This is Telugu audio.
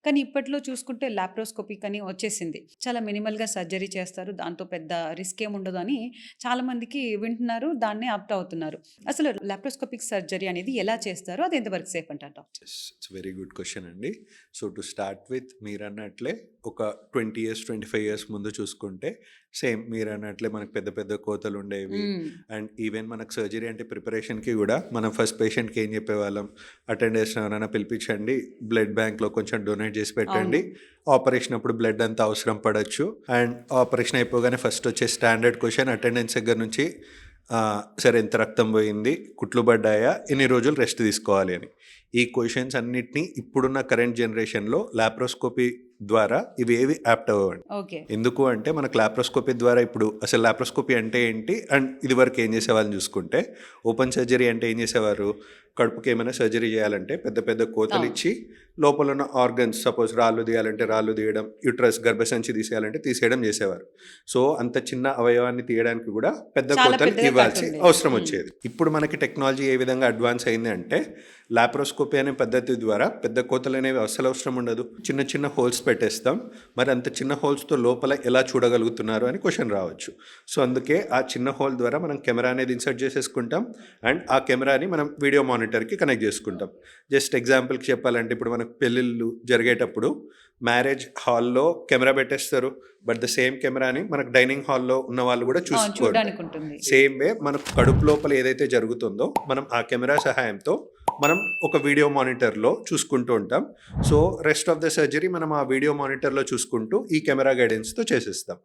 కానీ ఇప్పట్లో చూసుకుంటే లాప్రోస్కోపిక్ అని వచ్చేసింది. చాలా మినిమల్‌గా సర్జరీ చేస్తారు. దాంతో పెద్ద రిస్క్ ఏముండదు అని చాలామందికి వింటున్నారు. దాన్నే ఆప్ట్ అవుతున్నారు. అసలు లాప్రోస్కోపిక్ సర్జరీ అనేది ఎలా చేస్తారు? అది ఎంతవరకు సేఫ్ అంటారు doctor? It's very good question అండి. సో టు స్టార్ట్ విత్ మీరన్నట్లే ఒక 20 ఇయర్స్, 25 ఇయర్స్ ముందు చూసుకుంటే సేమ్ మీరన్నట్లే మనకు పెద్ద పెద్ద కోతలుండేవి. హ్మ్. అండ్ ఈవెన్ మనకు సర్జరీ అంటే ప్రిపరేషన్‌కి గూడా మనం ఫస్ట్ పేషెంట్‌కి ఏం చెప్పేవాళ్ళం, అటెండర్స్‌ని ఎవరైనా పిలిపించండి, బ్లడ్ బ్యాంక్‌లో కొంచెం డొనేట్ చేసి అవును. పెట్టండి. ఆపరేషన్ అప్పుడు బ్లడ్ అంతా అవసరం పడొచ్చు. అండ్ ఆపరేషన్ అయిపోగానే ఫస్ట్ వచ్చే స్టాండర్డ్ క్వెషన్ అటెండెన్స్ దగ్గర నుంచి సరే ఎంత రక్తం పోయింది, కుట్లు పడ్డాయా, ఎన్ని రోజులు రెస్ట్ తీసుకోవాలి అని. ఈ క్వెషన్స్ అన్నిటిని ఇప్పుడున్న కరెంట్ జనరేషన్‌లో లాప్రోస్కోపీ ద్వారా ఇవేవి యాప్ట్ అవ్వవండి. ఓకే. ఎందుకు అంటే మనకు లాప్రోస్కోపీ ద్వారా ఇప్పుడు అసలు లాప్రోస్కోపీ అంటే ఏంటి అండ్ ఇదివరకు ఏం చేసేవాళ్ళని చూసుకుంటే ఓపెన్ సర్జరీ అంటే ఏం చేసేవారు, కడుపుకి ఏమైనా సర్జరీ చేయాలంటే పెద్ద పెద్ద కోతలు అవును. ఇచ్చి లోపల ఉన్న ఆర్గన్స్ సపోజ్ రాళ్ళు తీయాలంటే రాళ్ళు తీయడం, యూట్రస్ గర్భసంచి తీసేయాలంటే తీసేయడం చేసేవారు. సో అంత చిన్న అవయవాన్ని తీయడానికి కూడా పెద్ద చాలా కోతలు పెద్దగా ఇవ్వాల్సి కట్టుండేది. అవసరం హ్మ్. వచ్చేది. ఇప్పుడు మనకి టెక్నాలజీ ఏ విధంగా అడ్వాన్స్ అయింది అంటే లాప్రోస్కోపీ అనే పద్ధతి ద్వారా పెద్ద కోతలు అనేవి అసలు అవసరం ఉండదు. చిన్న చిన్న హోల్స్ పెట్టేస్తాం. మరి అంత చిన్న హోల్స్తో లోపల ఎలా చూడగలుగుతున్నారు అని క్వశ్చన్ రావచ్చు. సో అందుకే ఆ చిన్న హోల్ ద్వారా మనం కెమెరా అనేది ఇన్సర్ట్ చేసేసుకుంటాం అండ్ ఆ కెమెరాని మనం వీడియో మానిటర్కి కనెక్ట్ చేసుకుంటాం. జస్ట్ ఎగ్జాంపుల్కి చెప్పాలంటే ఇప్పుడు మనకు పెళ్ళిళ్ళు జరిగేటప్పుడు మ్యారేజ్ హాల్లో కెమెరా పెట్టేస్తారు. బట్ ద సేమ్ కెమెరాని మనకు డైనింగ్ హాల్లో ఉన్న వాళ్ళు కూడా అవును. చూసుకోరు. చూడ్డానికుంటుంది. సేమ్ వే మనకు కడుపు లోపల ఏదైతే జరుగుతుందో మనం ఆ కెమెరా సహాయంతో మనం ఒక వీడియో మానిటర్లో చూసుకుంటూ ఉంటాం. So rest of the surgery మనం ఆ వీడియో మానిటర్లో చూసుకుంటూ ఈ కెమెరా గైడెన్స్తో చేసేస్తాం.